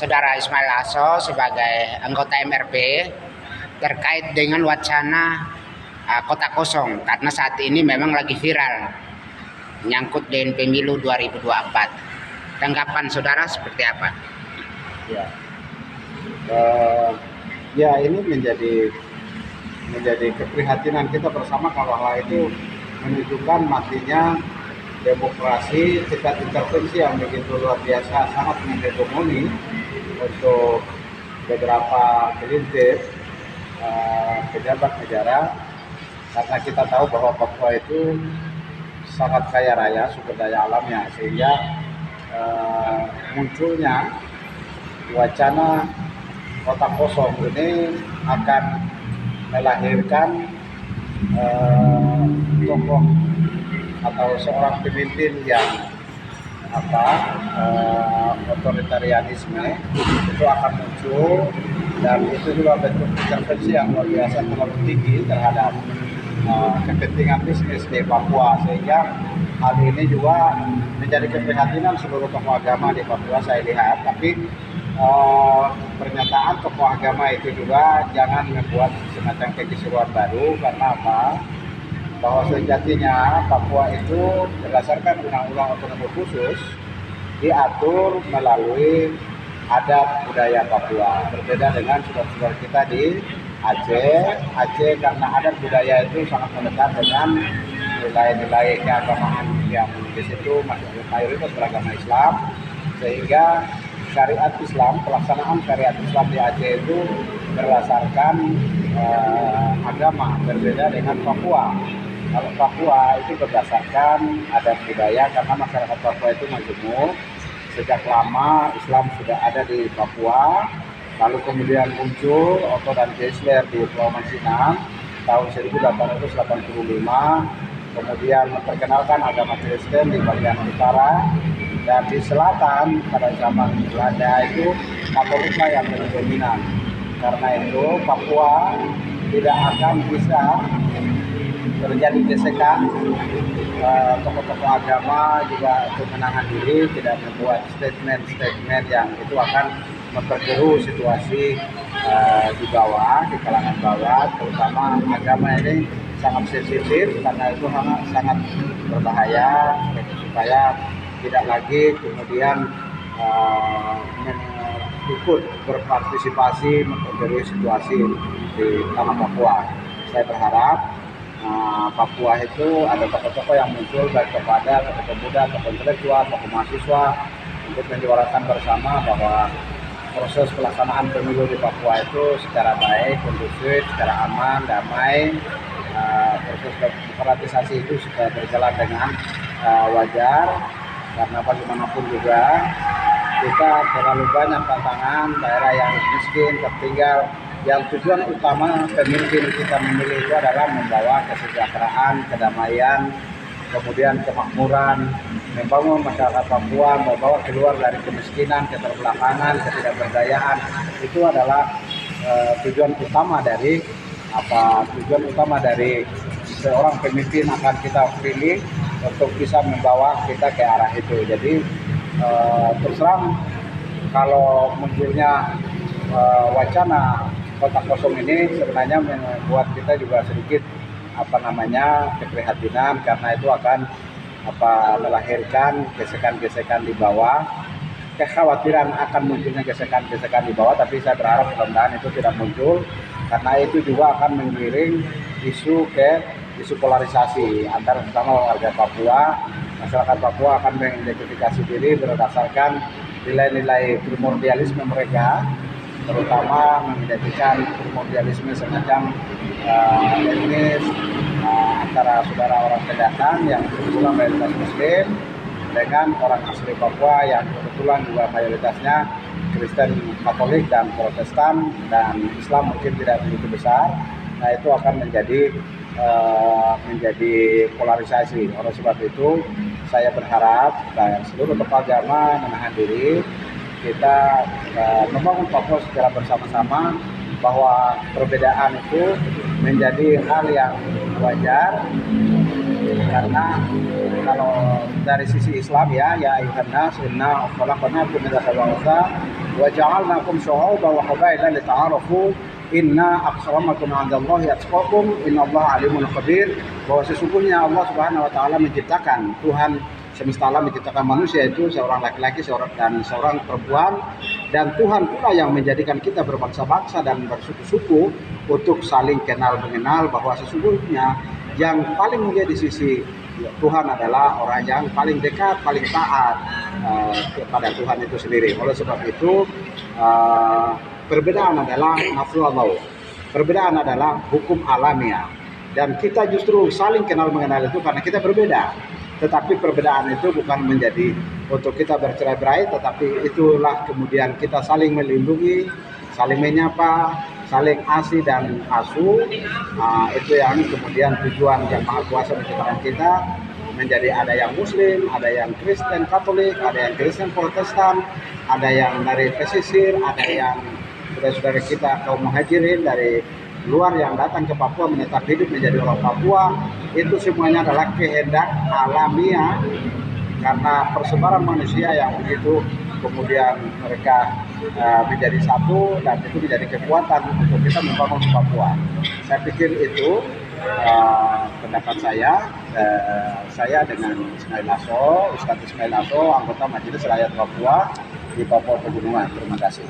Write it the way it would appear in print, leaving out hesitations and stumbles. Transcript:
Saudara Ismail Aso sebagai anggota MRP terkait dengan wacana kota kosong, karena saat ini memang lagi viral menyangkut dengan pemilu 2024. Tanggapan saudara seperti apa? Ya, ini menjadi keprihatinan kita bersama kalau hal itu menunjukkan matinya demokrasi, tingkat intervensi yang begitu luar biasa, sangat menghegemoni untuk beberapa gelintir pejabat negara, karena kita tahu bahwa Papua itu sangat kaya raya sumber daya alamnya, sehingga munculnya wacana kota kosong ini akan melahirkan tokoh atau seorang pemimpin yang otoritarianisme itu akan muncul, dan itu juga bentuk intervensi yang luar biasa terlalu tinggi terhadap kepentingan bisnis di Papua, sehingga hal ini juga menjadi keprihatinan seluruh tokoh agama di Papua saya lihat. Tapi pernyataan tokoh agama itu juga jangan membuat semacam kekisruan baru, karena apa? Bahwa sejatinya Papua itu berdasarkan undang-undang otonomi khusus diatur melalui adat budaya Papua, berbeda dengan saudara-saudara kita di Aceh karena adat budaya itu sangat melekat dengan nilai-nilai keagamaan yang di situ mayoritas beragama Islam, sehingga syariat Islam, pelaksanaan syariat Islam di Aceh itu berdasarkan agama, berbeda dengan Papua. Kalau Papua itu berdasarkan adat budaya, karena masyarakat Papua itu majemuk. Sejak lama Islam sudah ada di Papua, lalu kemudian muncul Otto dan Geisler di Pulau Mansinam tahun 1885, kemudian memperkenalkan agama Kristen di bagian utara, dan di selatan pada zaman Belanda itu Katoliklah yang lebih dominan. Karena itu Papua tidak akan bisa terjadi gesekan, tokoh-tokoh agama juga untuk menahan diri, tidak membuat statement-statement yang itu akan memperkeruh situasi di bawah, di kalangan bawah, terutama agama ini sangat sensitif, karena itu sangat berbahaya, supaya tidak lagi kemudian ikut berpartisipasi memperkeruh situasi di tanah Papua. Saya berharap Papua itu ada tokoh-tokoh yang muncul, baik kepada tokoh pemuda, tokoh intelektual, tokoh mahasiswa, untuk menyuarakan bersama bahwa proses pelaksanaan pemilu di Papua itu secara baik, kondusif, secara aman, damai, proses demokratisasi itu sudah berjalan dengan wajar, karena bagaimanapun juga kita terlalu banyak tantangan, daerah yang miskin, tertinggal, yang tujuan utama pemimpin kita memilih itu adalah membawa kesejahteraan, kedamaian, kemudian kemakmuran, membangun masyarakat Papua, membawa keluar dari kemiskinan, keterbelakangan, ketidakberdayaan. Itu adalah tujuan utama dari seorang pemimpin akan kita pilih untuk bisa membawa kita ke arah itu. Jadi terus terang kalau munculnya wacana kota kosong ini sebenarnya membuat kita juga sedikit keprihatinan, karena itu akan melahirkan gesekan-gesekan di bawah, kekhawatiran akan munculnya gesekan-gesekan di bawah. Tapi saya berharap mudah-mudahan itu tidak muncul, karena itu juga akan mengiring isu polarisasi antara terutama warga Papua. Masyarakat Papua akan mengidentifikasi diri berdasarkan nilai-nilai primordialisme mereka, terutama mengidentikan primordialisme semacam etnis antara saudara orang pendatang yang kebetulan mayoritas Muslim dengan orang asli Papua yang kebetulan juga mayoritasnya Kristen, Katolik, dan Protestan, dan Islam mungkin tidak begitu besar. Nah, itu akan menjadi polarisasi. Oleh sebab itu saya berharap seluruh tokoh agama menahan diri, kita membangun Papua secara bersama-sama, bahwa perbedaan itu menjadi hal yang wajar, karena kalau dari sisi Islam ya ayuhan nas inna khalaqnakum min dzakarin wa untha wa ja'alnakum syu'uban wa qabaila lita'arafu inna akramakum 'indallahi atqakum innallaha alimun khabir. Bahwa sesungguhnya Allah Subhanahu wa taala menciptakan, Tuhan semesta alam menciptakan manusia itu seorang laki-laki dan seorang perempuan, dan Tuhan pula yang menjadikan kita berbangsa-bangsa dan bersuku-suku untuk saling kenal mengenal, bahwa sesungguhnya yang paling mulia di sisi Tuhan adalah orang yang paling dekat, paling taat kepada Tuhan itu sendiri. Oleh sebab itu perbedaan adalah nafsu Allah, perbedaan adalah hukum alamiah, dan kita justru saling kenal mengenal itu karena kita berbeda. Tetapi perbedaan itu bukan menjadi untuk kita bercerai-berai, tetapi itulah kemudian kita saling melindungi, saling menyapa, saling asi dan asu. Itu yang kemudian tujuan yang Maha Kuasa menciptakan kita menjadi ada yang Muslim, ada yang Kristen Katolik, ada yang Kristen Protestan, ada yang dari pesisir, ada yang saudara-saudara kita kaum muhajirin dari luar yang datang ke Papua menetap hidup menjadi orang Papua. Itu semuanya adalah kehendak alamiah karena persebaran manusia yang begitu kemudian mereka menjadi satu, dan itu menjadi kekuatan untuk kita membangun Papua. Saya pikir itu pendapat saya dengan Ismail Aso, Ustadz Ismail Aso, anggota Majelis Rakyat Papua di Papua Pegunungan. Terima kasih.